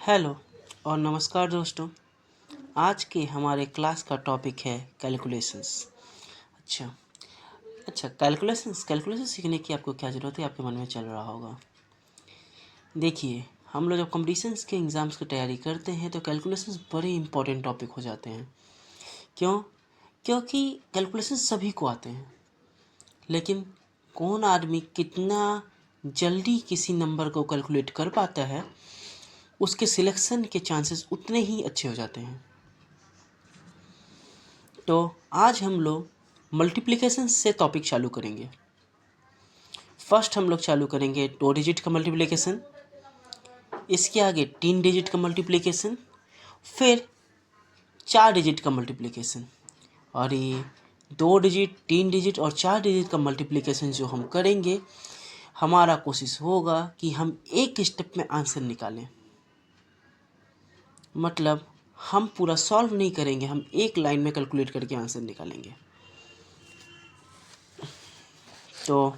Hello और नमस्कार दोस्तों। आज के हमारे क्लास का टॉपिक है कैलकुलेशंस। अच्छा कैलकुलेशंस सीखने की आपको क्या ज़रूरत है, आपके मन में चल रहा होगा। देखिए, हम लोग जब कॉम्पिटिशन्स के एग्ज़ाम्स की तैयारी करते हैं तो कैलकुलेशंस बड़े इंपॉर्टेंट टॉपिक हो जाते हैं। क्यों? क्योंकि कैलकुलेशंस सभी को आते हैं, लेकिन कौन आदमी कितना जल्दी किसी नंबर को कैलकुलेट कर पाता है, उसके सिलेक्शन के चांसेस उतने ही अच्छे हो जाते हैं। तो आज हम लोग मल्टीप्लिकेशन से टॉपिक चालू करेंगे। फर्स्ट हम लोग चालू करेंगे 2 डिजिट का मल्टीप्लिकेशन, इसके आगे 3 डिजिट का मल्टीप्लिकेशन, फिर 4 डिजिट का मल्टीप्लिकेशन। और ये 2 डिजिट, 3 डिजिट और 4 डिजिट का मल्टीप्लिकेशन जो हम करेंगे, हमारा कोशिश होगा कि हम एक स्टेप में आंसर निकालें। मतलब हम पूरा सॉल्व नहीं करेंगे, हम एक लाइन में कैलकुलेट करके आंसर निकालेंगे। तो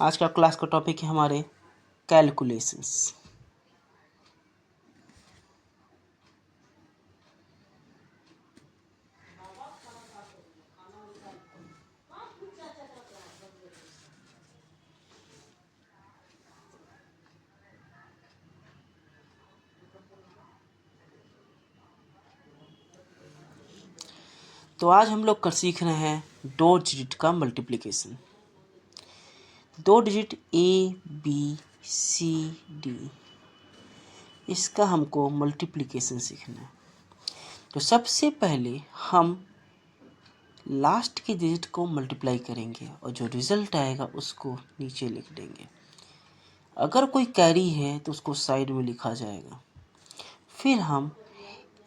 आज का क्लास का टॉपिक है हमारे कैलकुलेशंस। तो आज हम लोग कर सीख रहे हैं 2 डिजिट का मल्टीप्लिकेशन। 2 डिजिट ABCD, इसका हमको मल्टीप्लिकेशन सीखना है। तो सबसे पहले हम लास्ट के डिजिट को मल्टीप्लाई करेंगे और जो रिजल्ट आएगा उसको नीचे लिख देंगे। अगर कोई कैरी है तो उसको साइड में लिखा जाएगा। फिर हम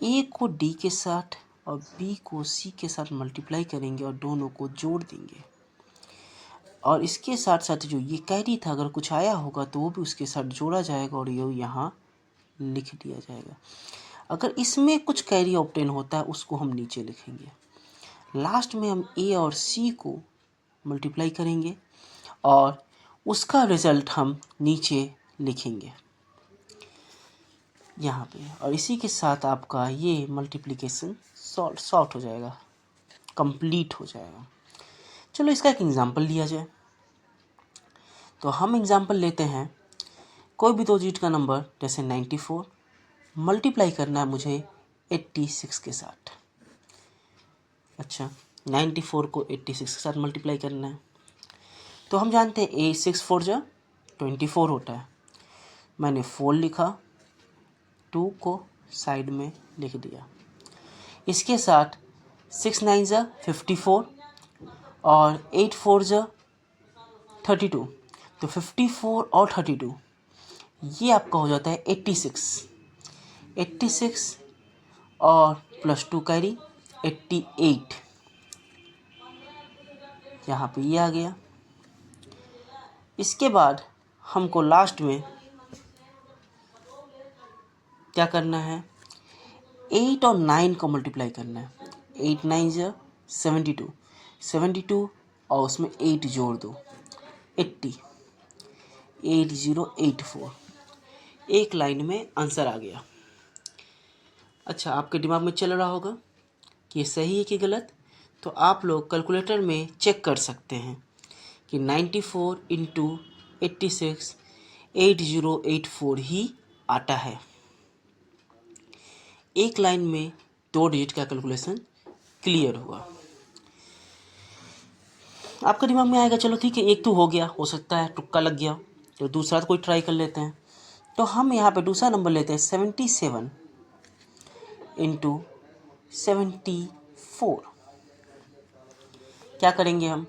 A को D के साथ और B को C के साथ मल्टीप्लाई करेंगे और दोनों को जोड़ देंगे। और इसके साथ साथ जो ये कैरी था, अगर कुछ आया होगा तो वो भी उसके साथ जोड़ा जाएगा और ये यहाँ लिख दिया जाएगा। अगर इसमें कुछ कैरी ऑब्टेन होता है उसको हम नीचे लिखेंगे। लास्ट में हम A और C को मल्टीप्लाई करेंगे और उसका रिजल्ट हम नीचे लिखेंगे यहाँ पे। और इसी के साथ आपका ये मल्टीप्लिकेशन सॉर्ट हो जाएगा, कंप्लीट हो जाएगा। चलो इसका एक एग्जांपल लिया जाए। तो हम एग्जांपल लेते हैं, कोई भी 2 डिजिट का नंबर जैसे 94 मल्टीप्लाई करना है मुझे 86 के साथ। अच्छा, 94 को 86 के साथ मल्टीप्लाई करना है। तो हम जानते हैं 6 4 जा 24 होता है। मैंने 4 लिखा, 2 को साइड में लिख दिया। इसके साथ 6 9 जा 54 और 8 4 जा 32। तो 54 और 32 ये आपका हो जाता है 86 और प्लस 2 कैरी 88। यहाँ पे ये आ गया। इसके बाद हमको लास्ट में क्या करना है, 8 और 9 को मल्टीप्लाई करना है। 8 9 जा 72 और उसमें 8 जोड़ दो 80 8084। एक लाइन में आंसर आ गया। अच्छा, आपके दिमाग में चल रहा होगा कि ये सही है कि गलत। तो आप लोग कैलकुलेटर में चेक कर सकते हैं कि 94 इंटू 86 8084 ही आता है। एक लाइन में 2 डिजिट का कैलकुलेशन क्लियर हुआ। आपके दिमाग में आएगा चलो ठीक है, एक तो हो गया, हो सकता है तुक्का लग गया, तो दूसरा कोई ट्राई कर लेते हैं। तो हम यहाँ पे दूसरा नंबर लेते हैं 77 इंटू 74। क्या करेंगे हम,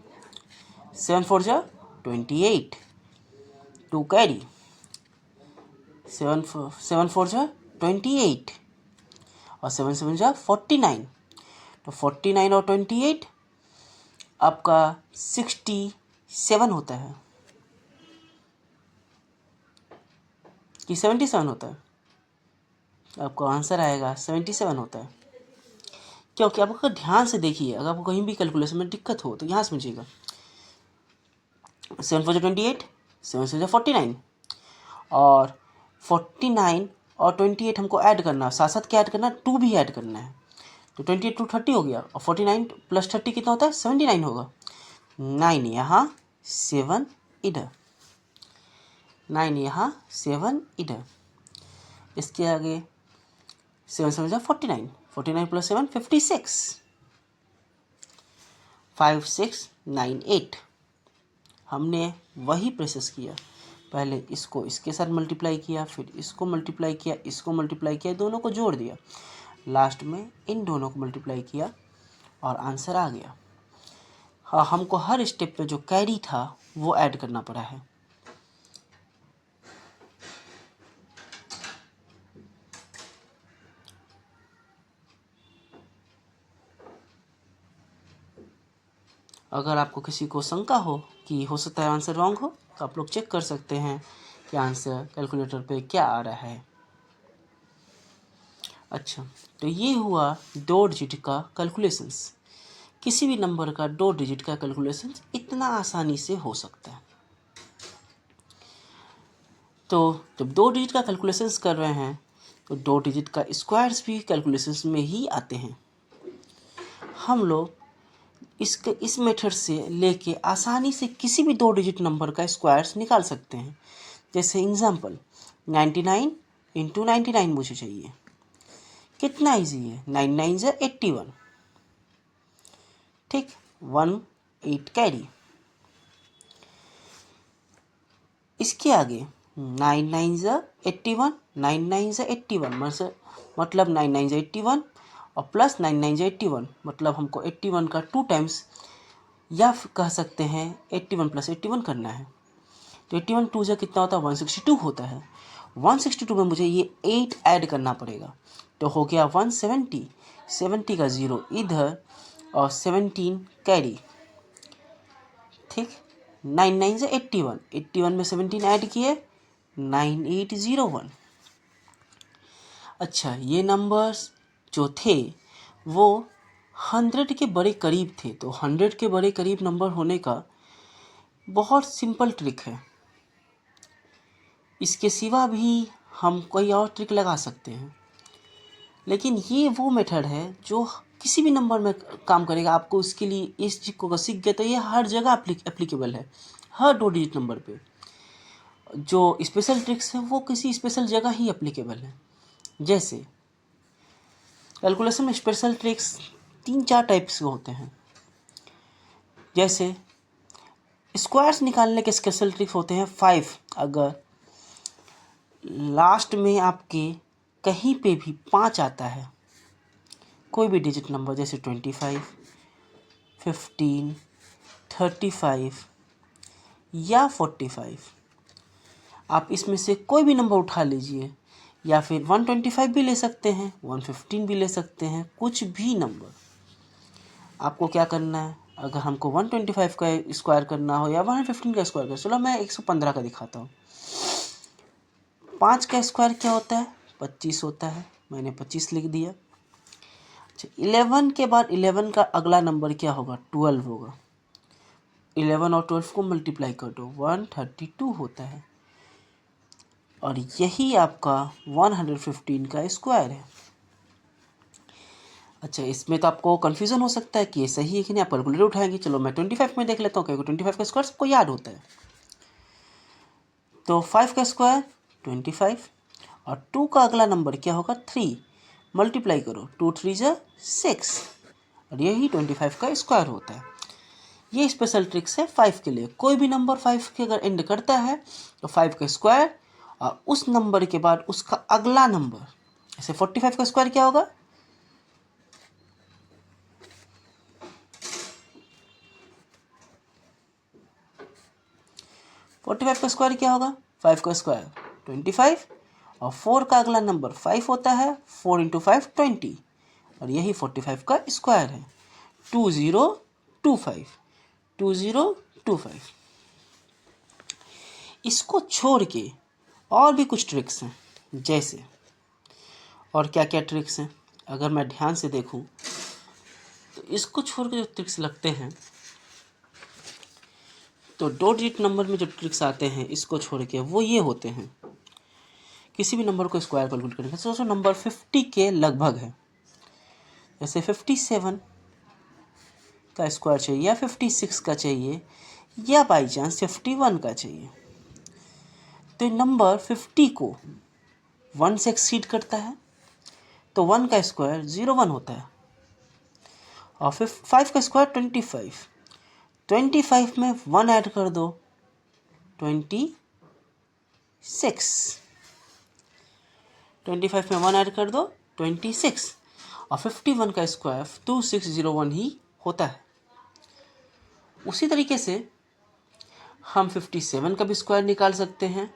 7 4 जा 28, 2 कैरी 7 4 जा 28 और 7 7 जा 49। तो 49 और 28 आपका 67 होता है कि 77 होता है। आपको आंसर आएगा 77 होता है। क्योंकि आप अगर ध्यान से देखिए, अगर आपको कहीं भी कैलकुलेशन में दिक्कत हो तो यहाँ समझिएगा, 7 4 जा 28, 7 7 जा 49 और 49 और 28 हमको ऐड करना है, साथ साथ क्या ऐड करना है, 2 भी ऐड करना है। तो 28 टू 30 हो गया और 49 प्लस 30 कितना होता है, 79 होगा। 9 यहाँ, 7 इधर, 9 यहाँ, 7 इधर। इसके आगे 7 7 जा 49, 49 प्लस 7 56, 5 6 9 8। हमने वही प्रोसेस किया, पहले इसको इसके साथ मल्टीप्लाई किया, फिर इसको मल्टीप्लाई किया, इसको मल्टीप्लाई किया, दोनों को जोड़ दिया, लास्ट में इन दोनों को मल्टीप्लाई किया और आंसर आ गया। हाँ, हमको हर स्टेप पे जो कैरी था वो ऐड करना पड़ा है। अगर आपको किसी को शंका हो कि हो सकता है आंसर रॉन्ग हो, तो आप लोग चेक कर सकते हैं कि आंसर कैलकुलेटर पे क्या आ रहा है। अच्छा, तो ये हुआ 2 डिजिट का कैलकुलेशंस। किसी भी नंबर का 2 डिजिट का कैलकुलेशंस इतना आसानी से हो सकता है। तो जब 2 डिजिट का कैलकुलेशंस कर रहे हैं तो 2 डिजिट का स्क्वायर्स भी कैलकुलेशंस में ही आते हैं। हम लोग इस मेथड से लेके आसानी से किसी भी 2 डिजिट नंबर का स्क्वायर्स निकाल सकते हैं। जैसे एग्जांपल 99 इंटू 99 मुझे चाहिए, कितना इजी है, 9 9 जा 81, ठीक, 1 8 कैरी। इसके आगे 9 9 जा 81, 9 9 जा 81 मतलब 9 9 जा 81 और प्लस 9 9 जा 81 मतलब हमको 81 का 2 टाइम्स या कह सकते हैं 81 प्लस 81 करना है। तो 81 2 जा कितना होता है, 162 होता है। 162 में मुझे ये 8 ऐड करना पड़ेगा, तो हो गया 170, 70 का 0 इधर और 17 कैरी, ठीक। 9 9 से 81, 81 में 17 ऐड किए, 9801। अच्छा, ये नंबर्स जो थे वो 100 के बड़े करीब थे, तो 100 के बड़े करीब नंबर होने का बहुत सिंपल ट्रिक है। इसके सिवा भी हम कोई और ट्रिक लगा सकते हैं, लेकिन ये वो मेथड है जो किसी भी नंबर में काम करेगा। आपको इसके लिए इस चीज़ को सीख गए तो ये हर जगह एप्लीकेबल है, हर 2 डिजिट नंबर पे। जो स्पेशल ट्रिक्स है वो किसी स्पेशल जगह ही एप्लीकेबल है। जैसे कैलकुलेशन में स्पेशल ट्रिक्स 3-4 टाइप्स के होते हैं। जैसे स्क्वायर्स निकालने के स्पेशल ट्रिक्स होते हैं 5। अगर लास्ट में आपके कहीं पे भी 5 आता है, कोई भी डिजिट नंबर, जैसे 25, 15, 35 या 45, आप इसमें से कोई भी नंबर उठा लीजिए, या फिर 125 भी ले सकते हैं, 115 भी ले सकते हैं, कुछ भी नंबर। आपको क्या करना है, अगर हमको 125 का स्क्वायर करना हो या 115 का स्क्वायर करना, चलो मैं 115 का दिखाता हूँ। 5 का स्क्वायर क्या होता है, 25 होता है, मैंने 25 लिख दिया। अच्छा, 11 के बाद 11 का अगला नंबर क्या होगा, 12 होगा। 11 और 12 को मल्टीप्लाई कर दो, 132 होता है, और यही आपका 115 का स्क्वायर है। अच्छा, इसमें तो आपको कन्फ्यूज़न हो सकता है कि ये सही है कि नहीं, आप कैलकुलेटर उठाएंगे। चलो मैं 25 में देख लेता हूँ, क्योंकि 25 का स्क्वायर सबको याद होता है। तो 5 का स्क्वायर 25 और 2 का अगला नंबर क्या होगा, 3, मल्टीप्लाई करो, 2 3 जा 6, और यही 25 का स्क्वायर होता है। ये स्पेशल ट्रिक्स है 5 के लिए। कोई भी नंबर 5 के अगर एंड करता है तो 5 का स्क्वायर और उस नंबर के बाद उसका अगला नंबर, जैसे 45 का स्क्वायर क्या होगा, 45 का स्क्वायर क्या होगा, 5 का स्क्वायर 25 और 4 का अगला नंबर 5 होता है, 4 इंटू 5 20, और यही 45 का स्क्वायर है, 2025, 2025। इसको छोड़ के और भी कुछ ट्रिक्स हैं। जैसे और क्या क्या ट्रिक्स हैं, अगर मैं ध्यान से देखूं तो इसको छोड़ के जो ट्रिक्स लगते हैं, तो 2 डिजिट नंबर में जो ट्रिक्स आते हैं इसको छोड़ के, वो ये होते हैं किसी भी नंबर को स्क्वायर कैलकुलेट करेंगे तो नंबर 50 के लगभग है। जैसे 57 का स्क्वायर चाहिए या 56 का चाहिए या बाई चांस 51 का चाहिए, तो नंबर 50 को 1 से एक्सीड करता है तो 1 का स्क्वायर 01 होता है। और फिर 5 का स्क्वायर 25, 25 में 1 ऐड कर दो 26, 25 में 1 ऐड कर दो 26, और 51 का स्क्वायर 2601 ही होता है। उसी तरीके से हम 57 का भी स्क्वायर निकाल सकते हैं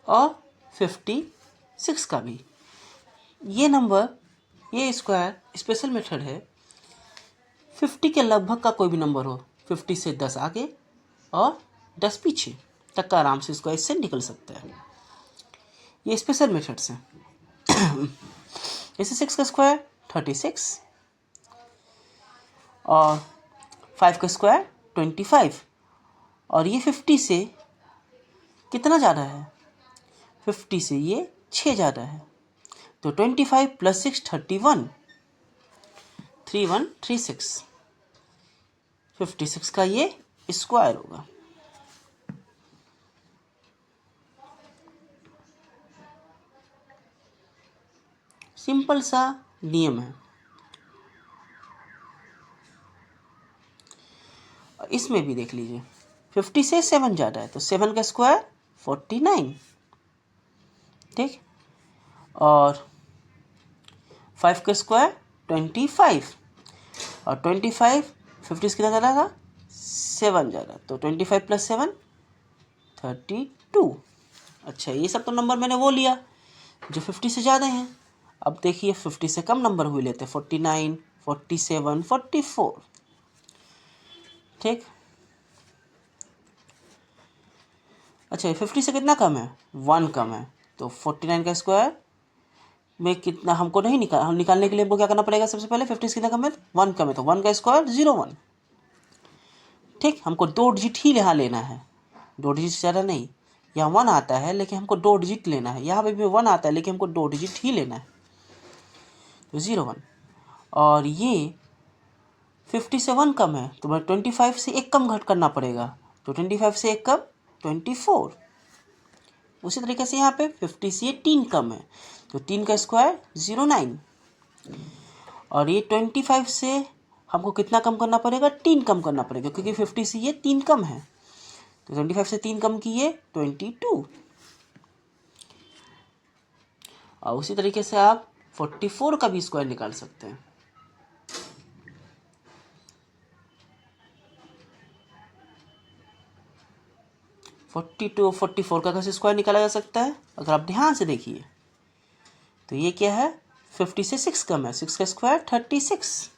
और 56 का भी। ये नंबर, ये स्क्वायर स्पेशल मेथड है। 50 के लगभग का कोई भी नंबर हो, 50 से 10 आगे और 10 पीछे तक का आराम से स्क्वायर इससे निकल सकता है। ये स्पेशल मेथड्स हैं। जैसे 6 का स्क्वायर 36 और 5 का स्क्वायर 25, और ये 50 से कितना ज़्यादा है, 50 से ये 6 ज़्यादा है, तो 25 + 6 31, 3136, 56 का ये स्क्वायर होगा। सिंपल सा नियम है। इसमें भी देख लीजिए 50 से 7 ज़्यादा है तो 7 का स्क्वायर 49, ठीक, और 5 का स्क्वायर 25, और 25 50 से कितना ज़्यादा था, 7 ज़्यादा, तो 25 + 7 32। अच्छा, ये सब तो नंबर मैंने वो लिया जो 50 से ज़्यादा हैं। अब देखिए 50 से कम नंबर हुए लेते हैं, 49, 47, 44, ठीक। अच्छा, 50 से कितना कम है, 1 कम है, तो 49 का स्क्वायर में कितना हमको नहीं हम निकालने के लिए हमको क्या करना पड़ेगा, सबसे पहले 50 से कितना कम है, 1 कम है, तो 1 का स्क्वायर 01, ठीक। हमको 2 डिजिट ही यहाँ लेना है, 2 डिजिट से ज़्यादा नहीं। यहाँ 1 आता है लेकिन हमको 2 डिजिट लेना है, यहाँ पे भी 1 आता है लेकिन हमको 2 डिजिट ही लेना है, तो 01। और ये 50 से 1 कम है तो 25 से 1 कम घट करना पड़ेगा, तो 25 से 1 कम 24। उसी तरीके से यहाँ पे 50 से 3 कम है तो 3 का स्क्वायर 09, और ये 25 से हमको कितना कम करना पड़ेगा, 3 कम करना पड़ेगा, क्योंकि 50 से ये 3 कम है, तो 25 से 3 कम किए 22। और उसी तरीके से आप 44 का भी स्क्वायर निकाल सकते हैं। फोर्टी 44 का कैसे स्क्वायर निकाला जा सकता है, अगर आप ध्यान से देखिए तो ये क्या है, 50 से 6 कम है, 6 का स्क्वायर 36,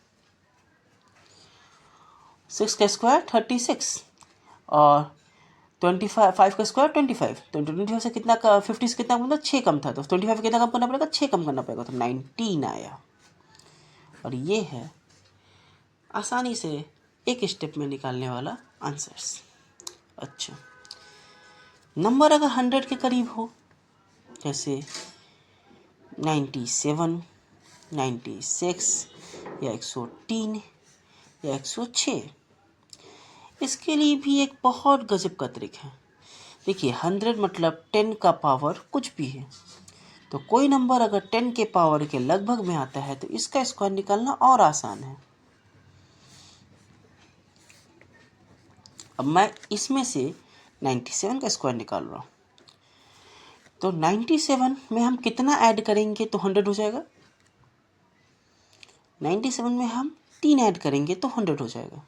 6 का स्क्वायर 36, और 5 का स्क्वायर 25, तो 25 से कितना 50 से कितना मतलब 6 कम था, तो 25 कितना कम करना पड़ेगा, 6 कम करना पड़ेगा, तो 19 आया। और ये है आसानी से एक स्टेप में निकालने वाला आंसर्स। अच्छा, नंबर अगर 100 के करीब हो, जैसे 97, 96 या 103 या 106, इसके लिए भी एक बहुत गजब का ट्रिक है। देखिए 100 मतलब 10 का पावर कुछ भी है, तो कोई नंबर अगर 10 के पावर के लगभग में आता है तो इसका स्क्वायर निकालना और आसान है। अब मैं इसमें से 97 का स्क्वायर निकाल रहा हूँ, तो 97 में हम कितना ऐड करेंगे तो 100 हो जाएगा, 97 में हम 3 ऐड करेंगे तो 100 हो जाएगा,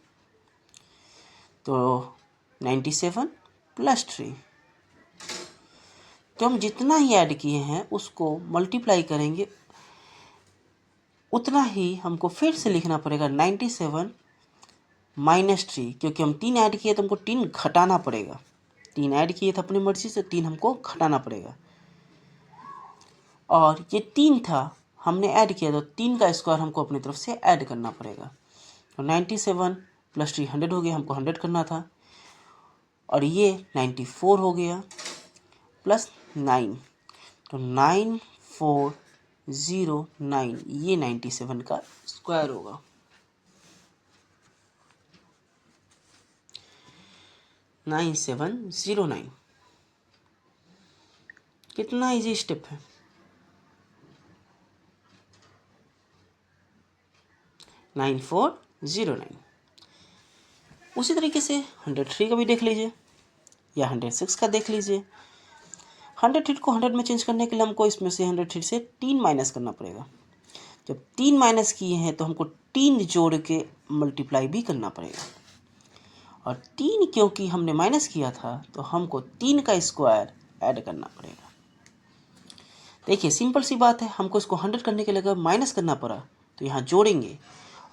तो 97 + 3, तो हम जितना ही ऐड किए हैं उसको मल्टीप्लाई करेंगे, उतना ही हमको फिर से लिखना पड़ेगा 97 - 3, क्योंकि हम 3 ऐड किए तो हमको 3 घटाना पड़ेगा, 3 ऐड किए थे अपनी मर्जी से, 3 हमको घटाना पड़ेगा, और ये 3 था हमने ऐड किया तो 3 का स्क्वायर हमको अपनी तरफ से ऐड करना पड़ेगा, तो 97 + 3 100 हो गया, हमको 100 करना था, और ये 94 हो गया प्लस 9, तो 9409 ये 97 का स्क्वायर होगा। 9709 कितना इजी स्टेप है। 9409। उसी तरीके से 103 का भी देख लीजिए या 106 का देख लीजिए। 100 को 100 में चेंज करने के लिए हमको इसमें से 100 से 3 माइनस करना पड़ेगा। जब 3 माइनस किए हैं तो हमको 3 जोड़ के मल्टीप्लाई भी करना पड़ेगा, और 3 क्योंकि हमने माइनस किया था तो हमको 3 का स्क्वायर ऐड करना पड़ेगा। देखिए सिंपल सी बात है, हमको इसको 100 करने के लिए अगर माइनस करना पड़ा तो यहाँ जोड़ेंगे,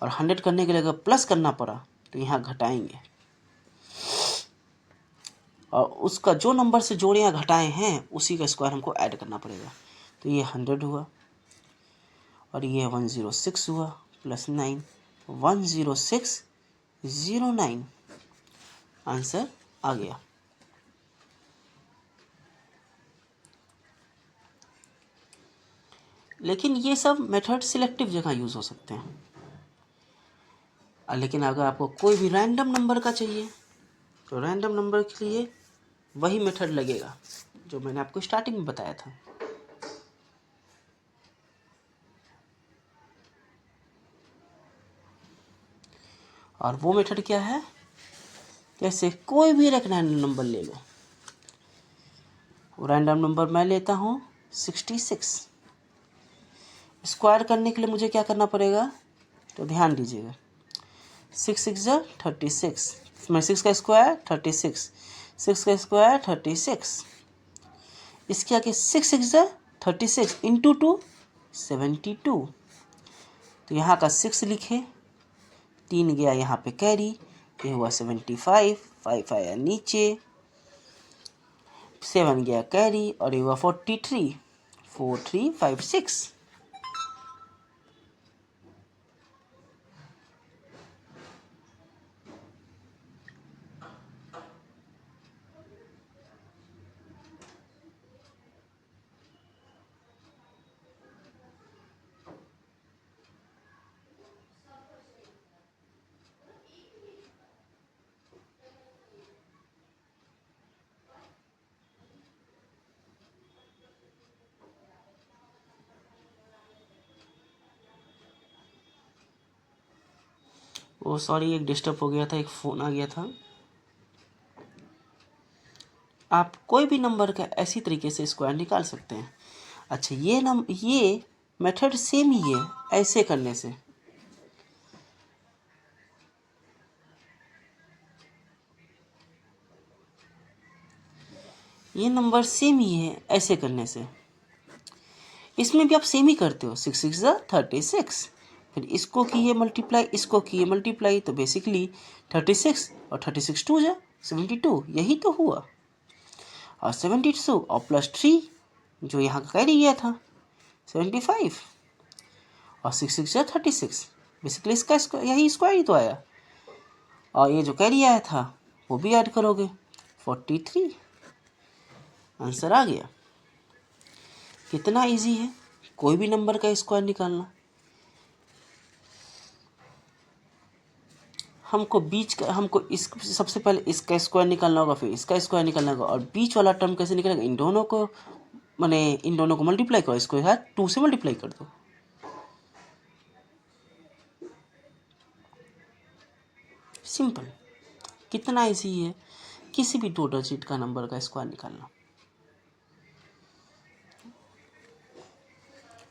और 100 करने के लिए अगर प्लस करना पड़ा तो यहाँ घटाएंगे, और उसका जो नंबर से जोड़े या घटाए हैं उसी का स्क्वायर हमको ऐड करना पड़ेगा। तो ये 100 हुआ, और ये 106 हुआ, प्लस 9 10609 आंसर आ गया। लेकिन ये सब मेथड सिलेक्टिव जगह यूज़ हो सकते हैं। लेकिन अगर आपको कोई भी रैंडम नंबर का चाहिए तो रैंडम नंबर के लिए वही मेथड लगेगा जो मैंने आपको स्टार्टिंग में बताया था। और वो मेथड क्या है, जैसे कोई भी एक रैंडम नंबर ले लो। रैंडम नंबर मैं लेता हूँ 66। स्क्वायर करने के लिए मुझे क्या करना पड़ेगा, तो ध्यान दीजिएगा। 6 6 36, मैं 6 का स्क्वायर 36, 6 का स्क्वायर 36, इसके आगे 6 6 36 इंटू 2 72। तो यहाँ का 6 लिखे, 3 गया यहाँ पे कैरी, ये हुआ 75, 5 आया नीचे, 7 गया कैरी, और ये हुआ 43, 4356। ओ सॉरी, एक डिस्टर्ब हो गया था, एक फ़ोन आ गया था। आप कोई भी नंबर का ऐसी तरीके से स्क्वायर निकाल सकते हैं। अच्छा, ये मेथड सेम ही है ऐसे करने से। ये नंबर सेम ही है ऐसे करने से। इसमें भी आप सेम ही करते हो, 6 6 36, फिर इसको किए मल्टीप्लाई, इसको किए मल्टीप्लाई, तो बेसिकली 36 और 36 2 जा 72, यही तो हुआ। और 72 और प्लस 3 जो यहाँ का कैरी गया था 75, और 6 6 36, बेसिकली इसका यही स्क्वायर ही तो आया, और ये जो कैरी आया था वो भी ऐड करोगे 43, आंसर आ गया। कितना इजी है कोई भी नंबर का स्क्वायर निकालना। हमको इस सबसे पहले इसका स्क्वायर निकालना होगा, फिर इसका स्क्वायर निकालना होगा, और बीच वाला टर्म कैसे निकलेगा, इन दोनों को मल्टीप्लाई करो, इसको यार 2 से मल्टीप्लाई कर दो। सिंपल, कितना इजी है किसी भी 2 डिजिट का नंबर का स्क्वायर निकालना।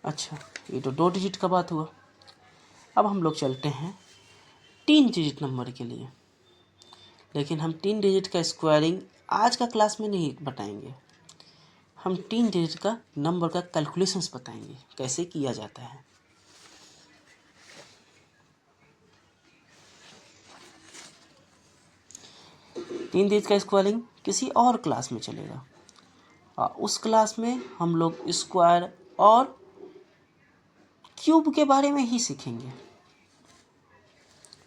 अच्छा, ये तो 2 डिजिट का बात हुआ। अब हम लोग चलते हैं 3 डिजिट नंबर के लिए। लेकिन हम 3 डिजिट का स्क्वायरिंग आज का क्लास में नहीं बताएंगे, हम 3 डिजिट का नंबर का कैलकुलेशंस बताएंगे कैसे किया जाता है। तीन डिजिट का स्क्वायरिंग किसी और क्लास में चलेगा, और उस क्लास में हम लोग स्क्वायर और क्यूब के बारे में ही सीखेंगे।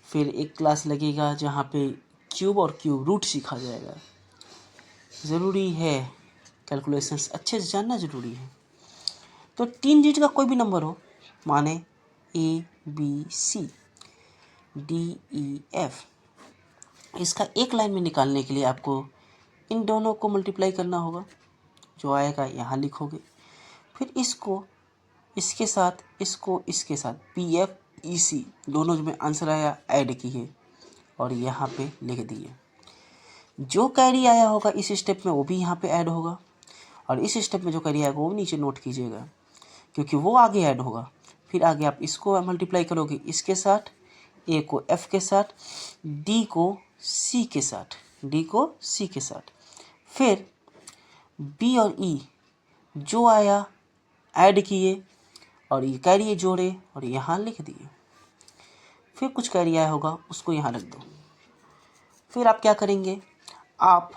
फिर एक क्लास लगेगा जहाँ पे क्यूब और क्यूब रूट सीखा जाएगा। ज़रूरी है कैलकुलेशंस अच्छे से जानना ज़रूरी है। तो 3 डिजिट का कोई भी नंबर हो, माने ABC DEF, इसका एक लाइन में निकालने के लिए आपको इन दोनों को मल्टीप्लाई करना होगा। जो आएगा यहाँ लिखोगे, फिर इसको इसके साथ, इसको इसके साथ, PFEC दोनों जो में आंसर आया ऐड किए और यहाँ पे लिख दिए। जो कैरी आया होगा इस स्टेप में वो भी यहाँ पे ऐड होगा, और इस स्टेप में जो कैरी आएगा वो नीचे नोट कीजिएगा, क्योंकि वो आगे ऐड होगा। फिर आगे आप इसको मल्टीप्लाई करोगे इसके साथ, A को F के साथ, D को C के साथ, D को C के साथ, फिर B और E जो आया ऐड किए और ये कैरी जोड़े और यहाँ लिख दिए। फिर कुछ कैरी आया होगा उसको यहाँ रख दो। फिर आप क्या करेंगे, आप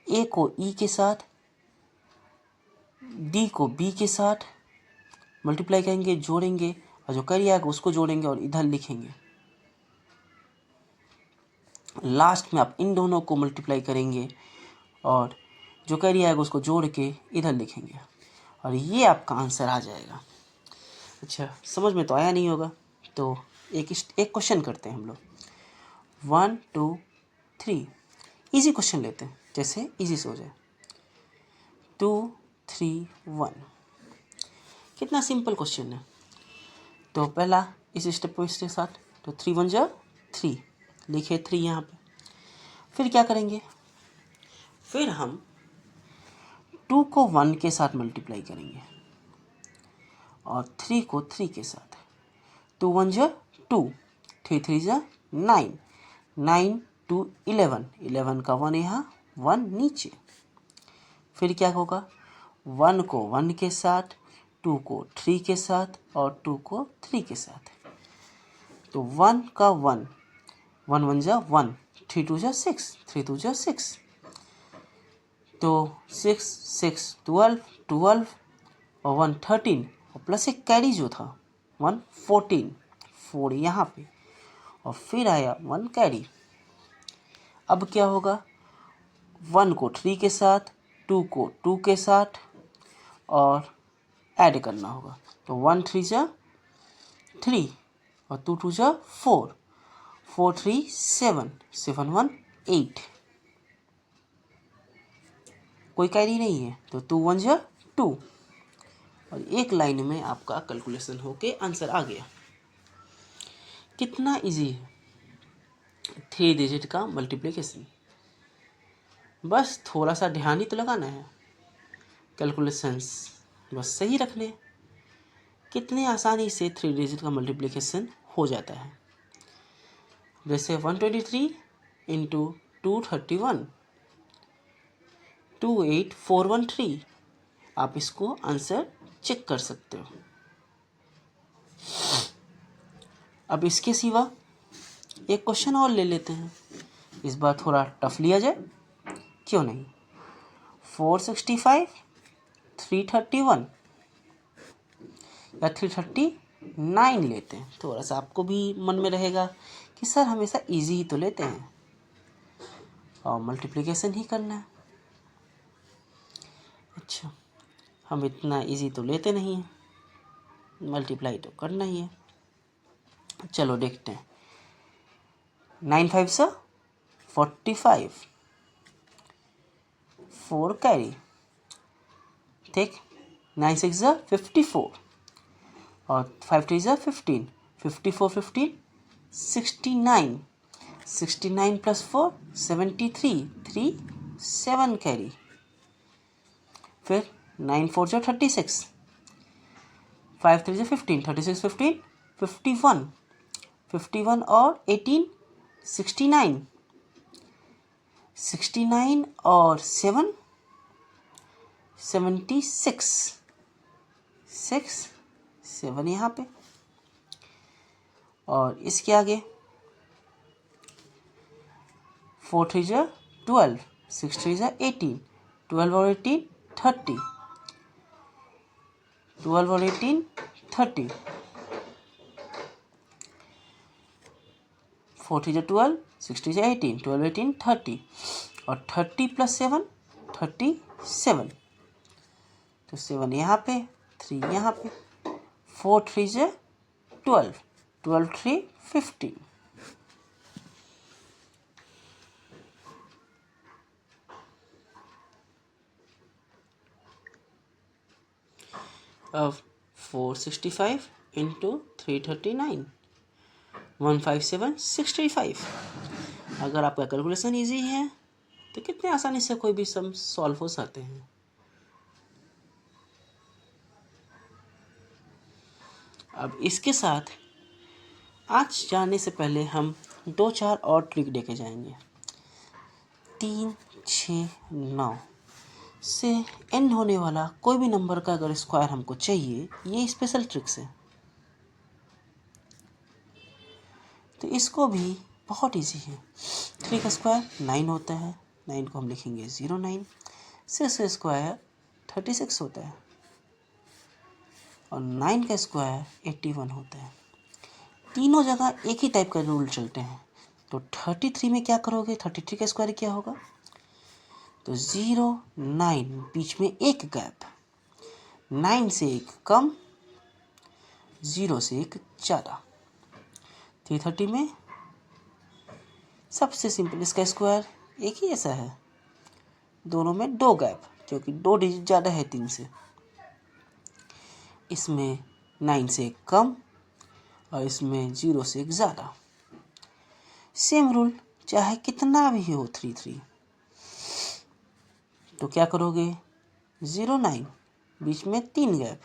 A को E के साथ, D को B के साथ मल्टीप्लाई करेंगे, जोड़ेंगे, और जो कैरी आएगा उसको जोड़ेंगे और इधर लिखेंगे। लास्ट में आप इन दोनों को मल्टीप्लाई करेंगे और जो कैरी आएगा उसको जोड़ के इधर लिखेंगे, और ये आपका आंसर आ जाएगा। अच्छा, समझ में तो आया नहीं होगा, तो एक क्वेश्चन करते हैं हम लोग। 1 2 3 इजी क्वेश्चन लेते हैं, जैसे इजी से हो जाए। 2 3 1 कितना सिंपल क्वेश्चन है। तो पहला इस स्टेप को इसके साथ, तो 3 1 जा 3 लिखे 3 यहाँ पे। फिर क्या करेंगे, फिर हम 2 को 1 के साथ मल्टीप्लाई करेंगे और 3 को 3 के साथ। 2 1 जा 2, 3 3 जा 9, 9 2 11, 11 का 1 यहाँ, 1 नीचे। फिर क्या होगा, 1 को 1 के साथ, 2 को 3 के साथ और 2 को 3 के साथ। तो 1 का 1, 1 1 जा 1, 3 2 जा 6, 3 2 जा 6, तो 6 6 12, 12 और 1 13, और प्लस एक कैरी जो था 1 14, 4 यहाँ पे, और फिर आया 1 कैरी। अब क्या होगा, 1 को 3 के साथ, 2 को 2 के साथ और ऐड करना होगा। तो 1 3 जा 3 और 2 2 जा 4, 4 3 7, 7 1 8, कोई कैरी नहीं है, तो 2 1 जा 2, और एक लाइन में आपका कैलकुलेशन होके आंसर आ गया। कितना इजी है 3 डिजिट का मल्टीप्लिकेशन। बस थोड़ा सा ध्यान ही तो लगाना है, कैलकुलेशंस बस सही रखने। कितने आसानी से 3 डिजिट का मल्टीप्लिकेशन हो जाता है। जैसे 123 इंटू 231, 28413, आप इसको आंसर चेक कर सकते हो। अब इसके सिवा एक क्वेश्चन और ले लेते हैं, इस बार थोड़ा टफ लिया जाए, क्यों नहीं। 465 331 या 339 लेते हैं। थोड़ा सा आपको भी मन में रहेगा कि सर हमेशा इजी ही तो लेते हैं और मल्टीप्लिकेशन ही करना है। अच्छा, हम इतना इजी तो लेते नहीं हैं, मल्टीप्लाई तो करना ही है। चलो देखते हैं। 9 5 सा 45, 4 कैरी, ठीक। 9 6 सा 54 और 5 3 सा 15, 54 15 69, 69 प्लस 4 73, 3 7 कैरी। फिर 9 4 जो 36, 5 3 जो 15, 36 15 51, 51 और 18 69, 69 और 7 76, 6 7 यहाँ पे, और इसके आगे 4 3 जा 12, 6 3 जा 18, 12 और 18 30, 12 और 18 30, 4 3 जा 12, 6 3 जा 18, 12 18 30, और 30 प्लस 7 37। तो 7 यहाँ पे, 3 यहाँ पे, 4 3 से 12, 12 3 15। अब 465 इंटू 339, 157 65। अगर आपका कैलकुलेशन इजी है तो कितने आसानी से कोई भी सम सॉल्व हो सकते हैं। अब इसके साथ आज जाने से पहले हम 2-4 और ट्रिक देखे जाएंगे। 3 6 9 से एंड होने वाला कोई भी नंबर का अगर स्क्वायर हमको चाहिए, ये स्पेशल ट्रिक्स है। तो इसको भी बहुत इजी है। 3 का स्क्वायर 9 होता है, 9 को हम लिखेंगे 09। 6 का स्क्वायर 36 होता है और 9 का स्क्वायर 81 होता है। तीनों जगह एक ही टाइप का रूल चलते हैं। तो 33 में क्या करोगे, 33 का स्क्वायर क्या होगा, तो 0 9 बीच में एक गैप, 9 से एक कम, 0 से एक ज़्यादा। 330 में सबसे सिंपल, इसका स्क्वायर एक ही ऐसा है, दोनों में 2 गैप, क्योंकि 2 डिजिट ज़्यादा है 3 से। इसमें 9 से एक कम और इसमें 0 से एक ज़्यादा। सेम रूल चाहे कितना भी हो 33। तो क्या करोगे, 0 9 बीच में 3 गैप,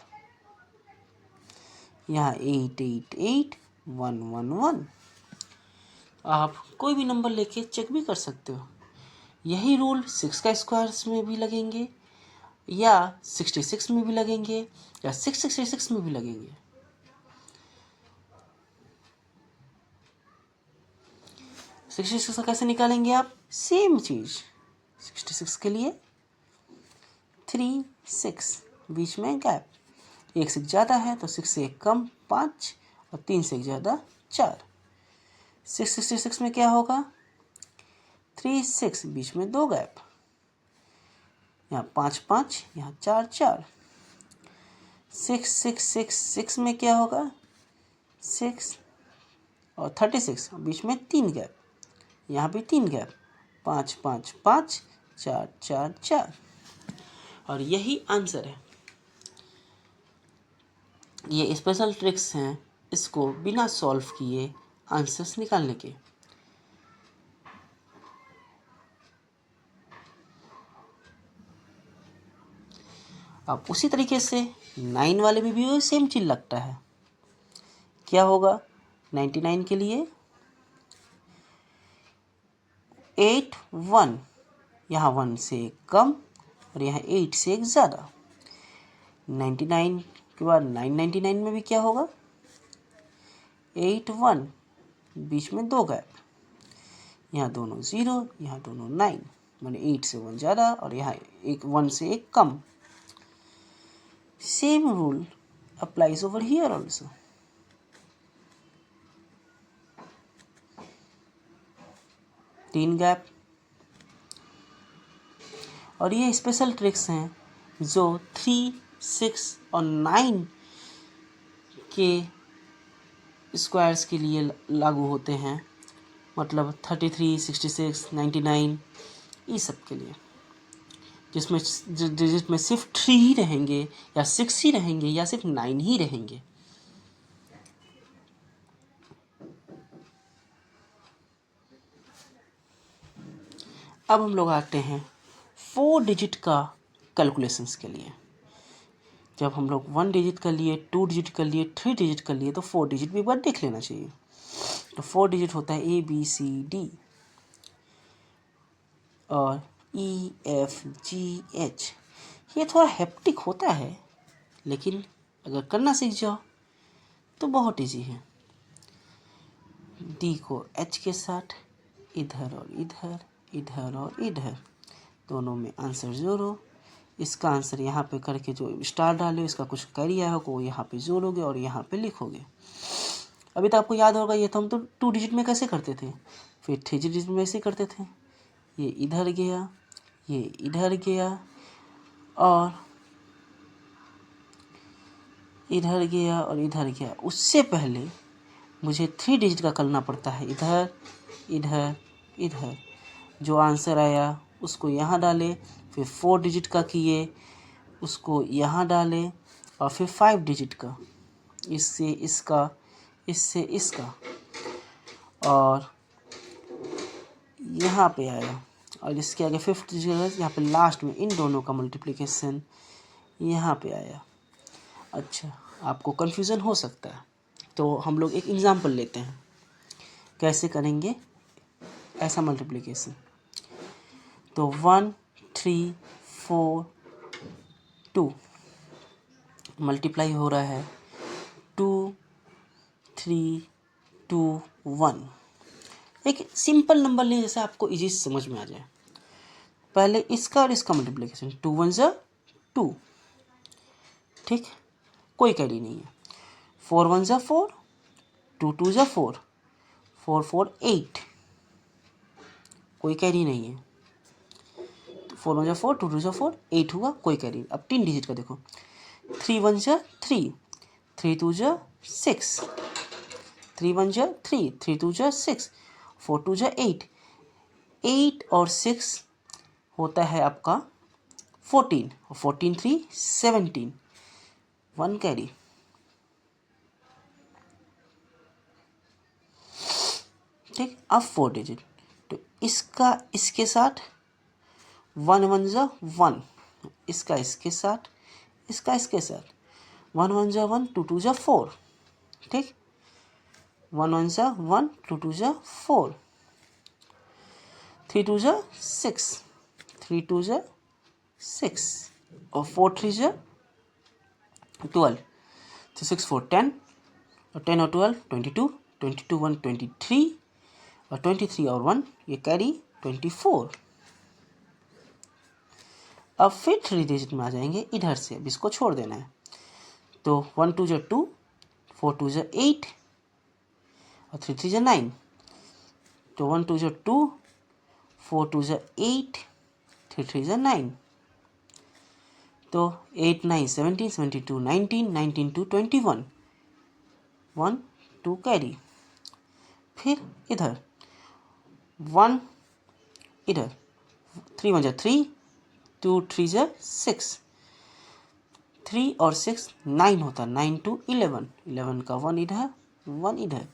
यहाँ 8 8 8 1 1 1। आप कोई भी नंबर लेके चेक भी कर सकते हो। यही रूल 6 का स्क्वायर्स में भी लगेंगे या 66 में भी लगेंगे या 666 में भी लगेंगे। 66 कैसे निकालेंगे आप, सेम चीज़। 66 के लिए 3 6 बीच में गैप, 1 से ज़्यादा है तो 6 से एक कम 5 और 3 से एक ज़्यादा 4। 666 में क्या होगा, 3 6 बीच में 2 गैप, यहाँ 5 5 यहाँ 4 4। 6 6 6 6 में क्या होगा, 6 और 36 बीच में 3 गैप, यहाँ भी 3 गैप, 5 5 5 4 4 4। और यही आंसर है। ये स्पेशल ट्रिक्स हैं इसको बिना सॉल्व किए आंसर्स निकालने के। अब उसी तरीके से 9 वाले में भी सेम चीज लगता है। क्या होगा, 99 के लिए 8 1, यहाँ 1 से एक कम और यहाँ 8 से एक ज़्यादा। 99 के बाद 999 में भी क्या होगा, 8 1 बीच में 2 गैप, यहाँ दोनों 0 यहाँ दोनों 9, माने 8 से 1 ज़्यादा और यहाँ 1 से एक कम। Same rule applies over here also. तीन गैप। और ये स्पेशल ट्रिक्स हैं जो 3 6 और 9 के स्क्वायर्स के लिए लागू होते हैं, मतलब 33 66 99 ये सब के लिए, जिसमें डिजिट में सिर्फ 3 ही रहेंगे या 6 ही रहेंगे या सिर्फ 9 ही रहेंगे। अब हम लोग आते हैं 4 डिजिट का कैलकुलेशंस के लिए। जब हम लोग 1 डिजिट कर लिए, 2 डिजिट कर लिए, 3 डिजिट कर लिए, तो 4 डिजिट भी एक बार देख लेना चाहिए। तो 4 डिजिट होता है ABCD और EFGH। ये थोड़ा हेप्टिक होता है, लेकिन अगर करना सीख जाओ तो बहुत इजी है। D को H के साथ इधर और इधर, इधर और इधर, दोनों में आंसर जोड़ो। इसका आंसर यहाँ पे करके जो स्टार डालो, इसका कुछ करिया हो वो यहाँ पे जोड़ोगे और यहाँ पे लिखोगे। अभी तो आपको याद होगा, ये तो हम तो 2 डिजिट में कैसे करते थे, फिर 3 डिजिट में ऐसे करते थे। ये इधर गया, ये इधर गया और इधर गया और इधर गया। उससे पहले मुझे 3 डिजिट का करना पड़ता है, इधर इधर इधर। जो आंसर आया उसको यहाँ डाले, फिर 4 डिजिट का किए उसको यहाँ डाले और फिर 5 डिजिट का, इससे इसका, इससे इसका, और यहाँ पे आया। और इसके आगे 5th डिजिट यहाँ पे लास्ट में इन दोनों का मल्टीप्लिकेशन यहाँ पे आया। अच्छा, आपको कन्फ्यूज़न हो सकता है, तो हम लोग एक एग्जांपल लेते हैं कैसे करेंगे ऐसा मल्टीप्लिकेशन। तो 1 3 4 2 मल्टीप्लाई हो रहा है 2 3 2 1। एक सिंपल नंबर लिए जैसे आपको इजी समझ में आ जाए। पहले इसका और इसका मल्टीप्लिकेशन 2 1 ज़ा 2, ठीक, कोई कैरी नहीं है। 4 1 ज़ा 4, 2 2 ज़ा 4, 4 4 8, कोई कैरी नहीं है। 4 1 ज़ा 4, 2 2 ज़ा 4, 8 हुआ, कोई कैरी। अब 3 डिजिट का देखो, 3 1 ज़ा 3, 3 2 ज़ा 6, 3 1 ज़ा 3, 3 2 ज़ा 6, 4 2 ज़ा 8, 8 और 6 होता है आपका 14, और 14 3 17, 1 कैरी। ठीक, अब 4 डिजिट, तो इसका इसके साथ 1 1 ज़ा 1, इसका इसके साथ, इसका इसके साथ 1 1 ज़ा 1, 2 2 ज़ा 4, ठीक, 1 1 ज़ा 1, 2 2 ज़ा 4, 3 2 ज़ा 6, 3 2 ज़ा 6, और 4 3 ज़ा 12, तो 6 4 10, और 10 और 12 22, 22 1 23, और 23 और 1 ये कैरी 24। अब फिर 3 डिजिट में आ जाएंगे इधर से, अब इसको छोड़ देना है। तो 1 2 ज़ा 2, 4 2 ज़ा 8, और 3 3 ज़ा 9, तो 1 2 ज़ा 2, 4 2 ज़ा 8, 3 3 ज़ा 9, तो 8 9 17, 72 19, 19 2 21, 1 2 कैरी। फिर इधर 1 इधर, 3 1 ज़ा 3, 2 3 ज़ा 6, 3 और 6 9 होता है, 9 2 11, 11 का 1 इधर 1 इधर,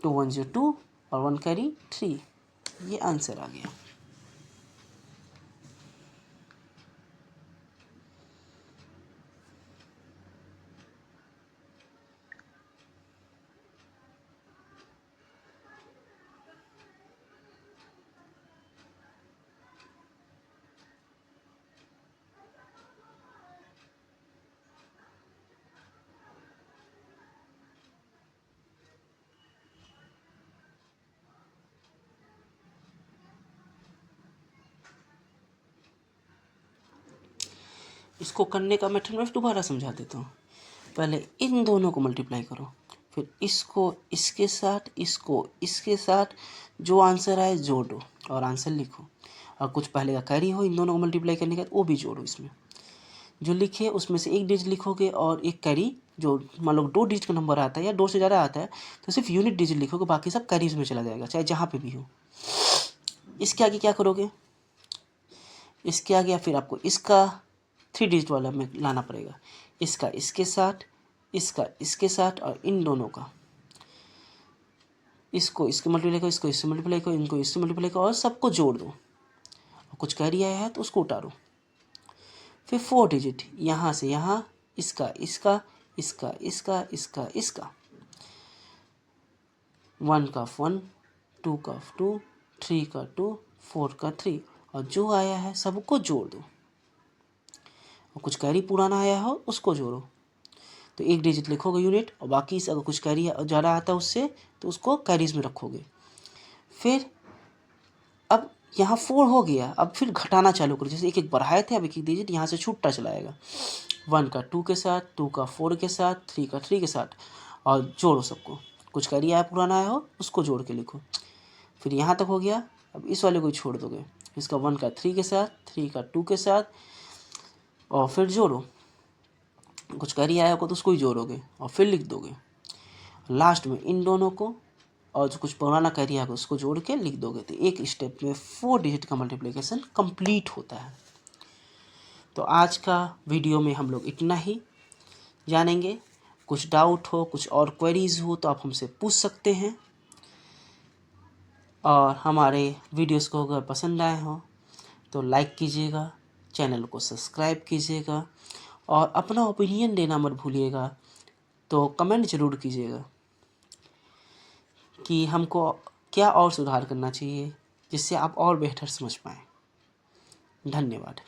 2 1 ज़ा 2 और 1 कैरी 3। ये आंसर आ गया। इसको करने का मेथड मैं दोबारा समझा देता हूँ। पहले इन दोनों को मल्टीप्लाई करो, फिर इसको इसके साथ, इसको इसके साथ, जो आंसर आए जोड़ दो और आंसर लिखो। और कुछ पहले का कैरी हो इन दोनों को मल्टीप्लाई करने का वो भी जोड़ो। इसमें जो लिखे उसमें से एक डिजिट लिखोगे और एक कैरी, जो मान लो 2 डिजिट का नंबर आता है या 2 से ज़्यादा आता है तो सिर्फ यूनिट डिजिट लिखोगे, बाकी सब कैरीज में चला जाएगा, चाहे जहाँ पे भी हो। इसके आगे क्या करोगे, इसके आगे फिर आपको इसका 3 डिजिट वाला में लाना पड़ेगा, इसका इसके साथ, इसका इसके साथ, और इन दोनों का, इसको इसके मल्टीप्लाई करो, इसको इससे मल्टीप्लाई करो, इनको इससे मल्टीप्लाई करो, और सबको जोड़ दो। और कुछ कैरी आया है तो उसको उतारो। फिर 4 डिजिट, यहाँ से यहाँ, इसका इसका, इसका इसका, इसका इसका, 1 का 1, 2 का 2, 3 का 2, 4 का 3, और जो आया है सबको जोड़ दो। और कुछ कैरी पुराना आया हो उसको जोड़ो। तो एक डिजिट लिखोगे यूनिट, और बाकी से अगर कुछ कैरी ज़्यादा आता है उससे तो उसको कैरीज में रखोगे। फिर अब यहाँ 4 हो गया, अब फिर घटाना चालू करो। जैसे एक एक बढ़ाए थे, अब एक एक डिजिट यहाँ से छूटता चला आएगा। 1 का 2 के साथ, 2 का 4 के साथ, 3 का 3 के साथ, और जोड़ो सबको। कुछ कैरी आया पुराना आया हो उसको जोड़ के लिखो। फिर यहाँ तक हो गया, अब इस वाले को छोड़ दोगे, इसका 1 का 3 के साथ, 3 का 2 के साथ, और फिर जोड़ो। कुछ कैरी आया होगा तो उसको ही जोड़ोगे और फिर लिख दोगे। लास्ट में इन दोनों को और जो कुछ पुराना कैरी आएगा उसको जोड़ के लिख दोगे। तो एक स्टेप में 4 डिजिट का मल्टीप्लिकेशन कंप्लीट होता है। तो आज का वीडियो में हम लोग इतना ही जानेंगे। कुछ डाउट हो, कुछ और क्वेरीज हो तो आप हमसे पूछ सकते हैं। और हमारे वीडियोस को अगर पसंद आए हो तो लाइक कीजिएगा, चैनल को सब्सक्राइब कीजिएगा और अपना ओपिनियन देना मत भूलिएगा। तो कमेंट ज़रूर कीजिएगा कि हमको क्या और सुधार करना चाहिए जिससे आप और बेहतर समझ पाएँ। धन्यवाद।